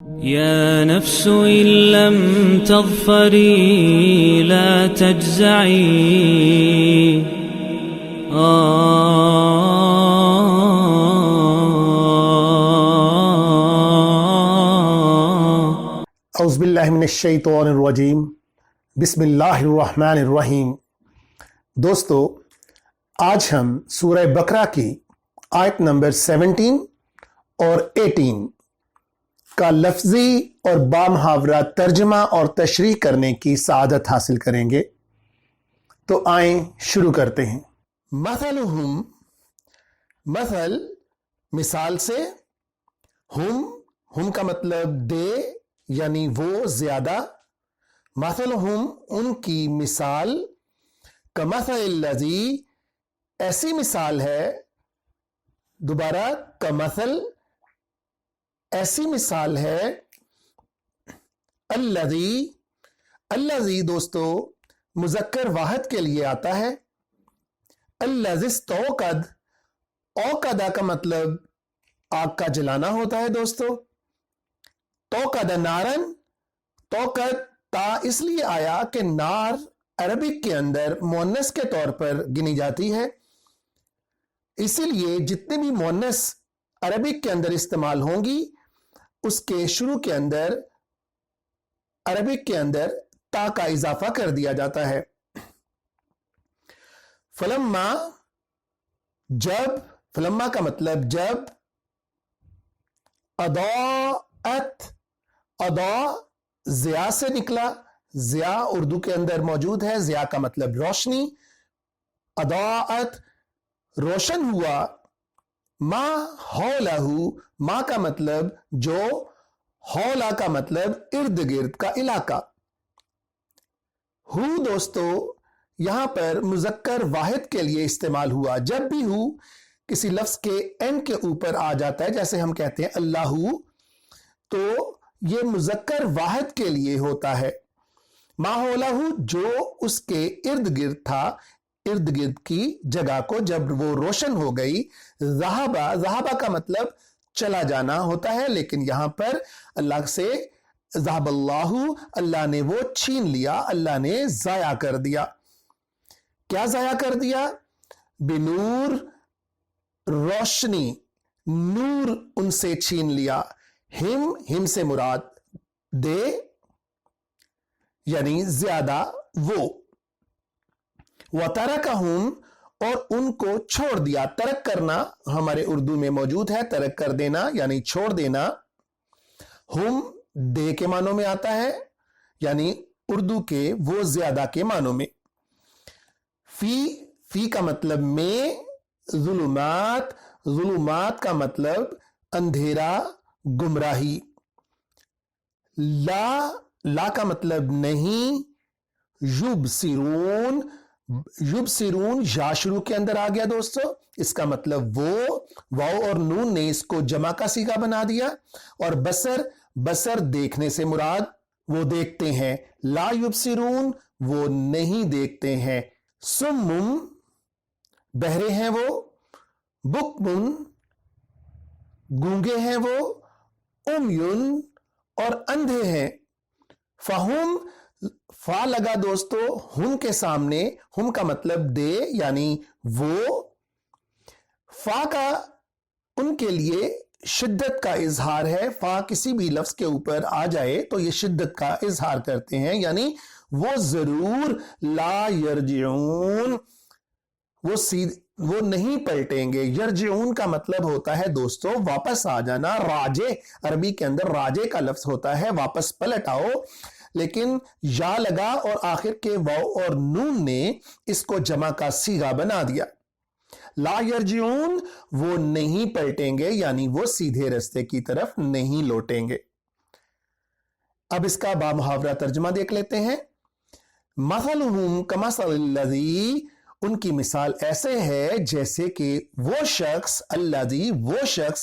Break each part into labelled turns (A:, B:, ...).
A: يا نفس إن لم تظفري لا تجزعي
B: اعوذ باللہ من الشیطان الرجیم بسم اللہ الرحمن الرحیم۔ دوستو، آج ہم سورہ بقرہ کی آیت نمبر 17 اور 18 کا لفظی اور بامحاورہ ترجمہ اور تشریح کرنے کی سعادت حاصل کریں گے۔ تو آئیں شروع کرتے ہیں۔ مثلہم، مثل مثال سے، ہم کا مطلب دے یعنی وہ زیادہ، مثلہم ان کی مثال، کمثل الذی ایسی مثال ہے، دوبارہ کمثل ایسی مثال ہے، الذی دوستو مذکر واحد کے لیے آتا ہے، الذی استوقد، اوقدہ کا مطلب آگ کا جلانا ہوتا ہے دوستو۔ توقد نارن، توقد تا اس لیے آیا کہ نار عربک کے اندر مؤنث کے طور پر گنی جاتی ہے، اسی لیے جتنے بھی مؤنث عربک کے اندر استعمال ہوں گی اس کے شروع کے اندر عربک کے اندر تا کا اضافہ کر دیا جاتا ہے۔ فلما، جب، فلما کا مطلب جب، اضاءت، اضاء ضیاء سے نکلا، ضیاء اردو کے اندر موجود ہے، ضیاء کا مطلب روشنی، اضاءت روشن ہوا، ما حولہ، ما کا مطلب جو، حولہ کا مطلب ارد گرد کا علاقہ۔ ہو دوستو یہاں پر مذکر واحد کے لیے استعمال ہوا، جب بھی ہو کسی لفظ کے این کے اوپر آ جاتا ہے، جیسے ہم کہتے ہیں اللہ، تو یہ مذکر واحد کے لیے ہوتا ہے۔ ما حولہ جو اس کے ارد گرد تھا، ارد گرد کی جگہ کو جب وہ روشن ہو گئی، ذہبا، ذہبا کا مطلب چلا جانا ہوتا ہے، لیکن یہاں پر اللہ سے ذہب اللہ، اللہ نے وہ چھین لیا، اللہ نے ضائع کر دیا۔ کیا ضائع کر دیا؟ بنور، روشنی، نور ان سے چھین لیا۔ ہم سے مراد دے یعنی زیادہ وہ، وَتَرَكَهُمْ اور ان کو چھوڑ دیا۔ ترک کرنا ہمارے اردو میں موجود ہے، ترک کر دینا یعنی چھوڑ دینا۔ ہم دے کے معنوں میں آتا ہے، یعنی اردو کے وہ زیادہ کے معنوں میں۔ فی کا مطلب میں، ظلمات، ظلمات کا مطلب اندھیرا، گمراہی۔ لا کا مطلب نہیں، یبصرون، یبصرون یا شروع کے اندر آ گیا دوستو، اس کا مطلب وہ، واو اور نون نے اس کو جمع کا صیغہ بنا دیا۔ اور بصر، بصر دیکھنے سے مراد وہ دیکھتے ہیں، لا یبصرون وہ نہیں دیکھتے ہیں۔ سمم بہرے ہیں وہ، بکمن گونگے ہیں وہ، امیون اور اندھے ہیں۔ فہم، فا لگا دوستو ہم کے سامنے، ہم کا مطلب دے یعنی وہ، فا کا ان کے لیے شدت کا اظہار ہے، فا کسی بھی لفظ کے اوپر آ جائے تو یہ شدت کا اظہار کرتے ہیں، یعنی وہ ضرور، لا یرجعون وہ نہیں پلٹیں گے۔ یرجعون کا مطلب ہوتا ہے دوستو واپس آ جانا، راجع، عربی کے اندر راجع کا لفظ ہوتا ہے واپس پلٹ آؤ، لیکن یا لگا اور آخر کے واو اور نون نے اس کو جمع کا صیغہ بنا دیا۔ لا یرجعون وہ نہیں پلٹیں گے، یعنی وہ سیدھے رستے کی طرف نہیں لوٹیں گے۔ اب اس کا بامحاورہ ترجمہ دیکھ لیتے ہیں۔ مثلہم کمثل الذی ان کی مثال ایسے ہے جیسے کہ وہ شخص، الذی وہ شخص،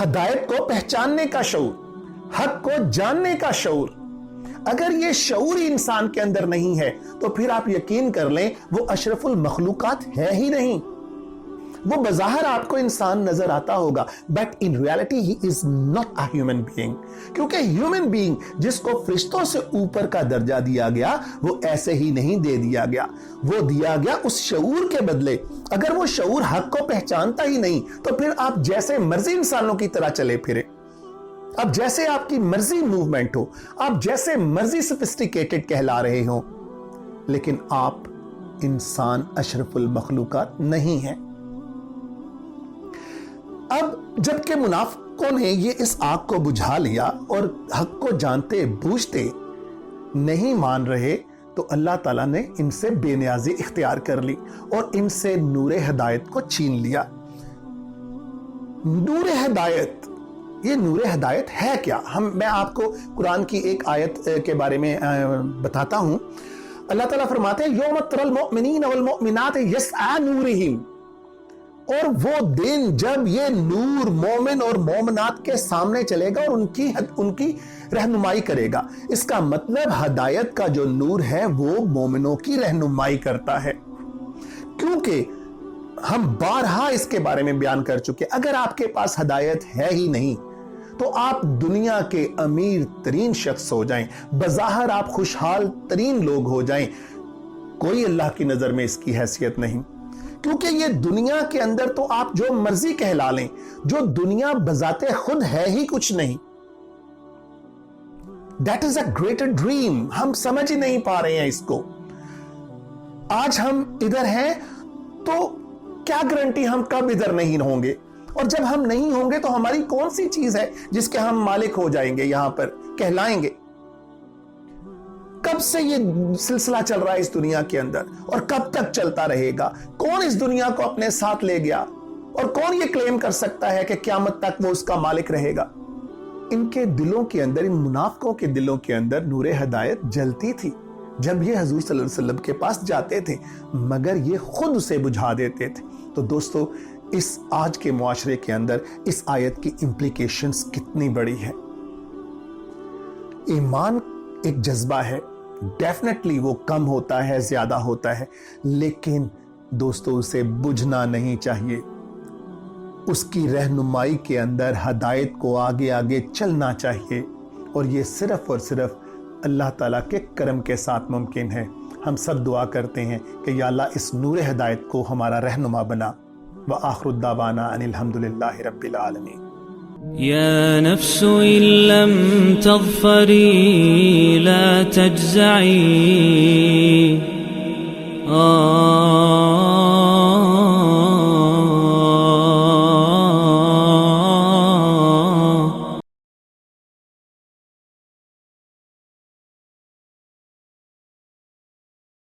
B: ہدایت کو پہچاننے کا شعور, حق کو جاننے کا شعور. اگر یہ شعور ہی انسان کے اندر نہیں ہے تو پھر آپ یقین کر لیں وہ اشرف المخلوقات ہے ہی نہیں. وہ بظاہر آپ کو انسان نظر آتا ہوگا, but in reality he is not a human being. کیونکہ ہیومن بینگ جس کو فرشتوں سے اوپر کا درجہ دیا گیا وہ ایسے ہی نہیں دے دیا گیا, وہ دیا گیا اس شعور کے بدلے. اگر وہ شعور حق کو پہچانتا ہی نہیں تو پھر آپ جیسے مرضی انسانوں کی طرح چلے پھرے, اب جیسے آپ کی مرضی موومنٹ ہو, آپ جیسے مرضی سفسٹیکیٹڈ کہلا رہے ہوں, لیکن آپ انسان اشرف المخلوقات نہیں ہیں. اب جبکہ منافقوں نے یہ اس آگ کو بجھا لیا اور حق کو جانتے بوجھتے نہیں مان رہے تو اللہ تعالیٰ نے ان سے بے نیازی اختیار کر لی اور ان سے نور ہدایت کو چھین لیا. نور ہدایت, یہ نور ہدایت ہے کیا؟ میں آپ کو قرآن کی ایک آیت کے بارے میں بتاتا ہوں. اللہ تعالیٰ فرماتے ہیں یوم تری المؤمنین والمؤمنات یسعی نورہم, اور وہ دن جب یہ نور مومن اور مومنات کے سامنے چلے گا اور ان کی رہنمائی کرے گا. اس کا مطلب ہدایت کا جو نور ہے وہ مومنوں کی رہنمائی کرتا ہے. کیونکہ ہم بارہا اس کے بارے میں بیان کر چکے, اگر آپ کے پاس ہدایت ہے ہی نہیں تو آپ دنیا کے امیر ترین شخص ہو جائیں, بظاہر آپ خوشحال ترین لوگ ہو جائیں, کوئی اللہ کی نظر میں اس کی حیثیت نہیں. کیونکہ یہ دنیا کے اندر تو آپ جو مرضی کہلا لیں, جو دنیا بذات خود ہے ہی کچھ نہیں. That is a greater dream. ہم سمجھ ہی نہیں پا رہے ہیں اس کو. آج ہم ادھر ہیں تو کیا گارنٹی ہم کب ادھر نہیں ہوں گے, اور جب ہم نہیں ہوں گے تو ہماری کون سی چیز ہے جس کے ہم مالک ہو جائیں گے, یہاں پر کہلائیں گے. کب سے یہ سلسلہ چل رہا ہے اس دنیا کے اندر اور کب تک چلتا رہے گا؟ کون اس دنیا کو اپنے ساتھ لے گیا اور کون یہ کلیم کر سکتا ہے کہ قیامت تک وہ اس کا مالک رہے گا؟ ان کے دلوں کے اندر, ان منافقوں کے دلوں کے اندر نور ہدایت جلتی تھی جب یہ حضور صلی اللہ علیہ وسلم کے پاس جاتے تھے, مگر یہ خود اسے بجھا دیتے تھے. تو دوستو, اس آج کے معاشرے کے اندر اس آیت کی امپلیکیشنز کتنی بڑی ہے. ایمان ایک جذبہ ہے, ڈیفینیٹلی وہ کم ہوتا ہے, زیادہ ہوتا ہے, لیکن دوستو اسے بجھنا نہیں چاہیے. اس کی رہنمائی کے اندر ہدایت کو آگے آگے چلنا چاہیے, اور یہ صرف اور صرف اللہ تعالیٰ کے کرم کے ساتھ ممکن ہے. ہم سب دعا کرتے ہیں کہ یا اللہ اس نور ہدایت کو ہمارا رہنما بنا. وآخر الدعوانا ان الحمدللہ رب العالمین.
A: يا نفس إن لم تظفري لا تجزعي